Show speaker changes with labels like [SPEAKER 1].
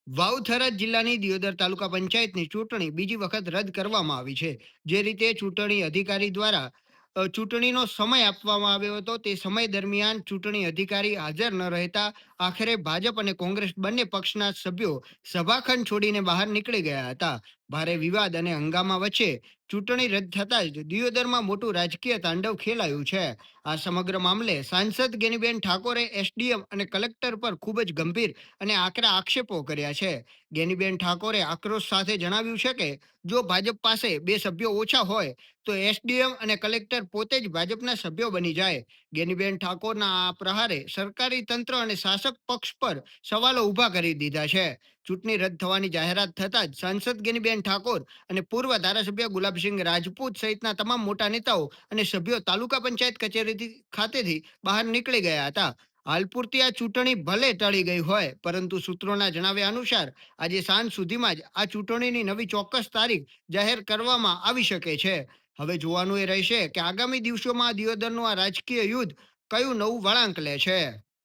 [SPEAKER 1] વાવ-થરાદ જિલ્લાની દિયોદર તાલુકા પંચાયતની ચૂંટણી બીજી વખત રદ કરવામાં આવી છે. જે રીતે ચૂંટણી અધિકારી દ્વારા ચૂંટણીનો સમય આપવામાં આવ્યો હતો, તે સમય દરમિયાન ચૂંટણી અધિકારી હાજર ન રહેતા આખરે ભાજપ અને કોંગ્રેસ બંને પક્ષના સભ્યો સભાખંડ છોડીને બહાર નીકળી ગયા હતા. ભારે વિવાદ અને હંગામા વચ્ચે ચૂંટણી રદ થતાં જ દિયોદરમાં મોટું રાજકીય તાંડવ ખેલાયું છે. આ સમગ્ર મામલે સાંસદ ગેનીબેન ઠાકોરે એસડીએમ અને કલેક્ટર પર ખૂબ જ ગંભીર અને આકરા આક્ષેપો કર્યા છે. ગેનીબેન ઠાકોરે આક્રોશ સાથે જણાવ્યું છે કે જો ભાજપ પાસે બે સભ્યો ઓછા હોય તો એસડીએમ અને કલેક્ટર પોતે જ ભાજપના સભ્યો બની જાય. ગેનીબેન ઠાકોરના આ પ્રહારે સરકારી તંત્ર અને શાસક પક્ષ પર સવાલો ઊભા કરી દીધા છે. ચૂંટણી રદ થવાની જાહેરાત થતાં જ સાંસદ ગેનીબેન ઠાકોર અને પૂર્વ ધારાસભ્ય ગુલાબસિંહ રાજપૂત સહિતના તમામ મોટા નેતાઓ અને સભ્યો તાલુકા પંચાયત કચેરી ખાતેથી બહાર નીકળી ગયા હતા. હાલ પૂરતી આ ચૂંટણી ભલે ટળી ગઈ હોય, પરંતુ સૂત્રોના જણાવ્યા અનુસાર આજે સાંજ સુધીમાં જ આ ચૂંટણીની નવી ચોક્કસ તારીખ જાહેર કરવામાં આવી શકે છે. હવે જોવાનું એ રહેશે કે આગામી દિવસોમાં દિયોદરનું આ રાજકીય યુદ્ધ કયું નવું વળાંક લે છે.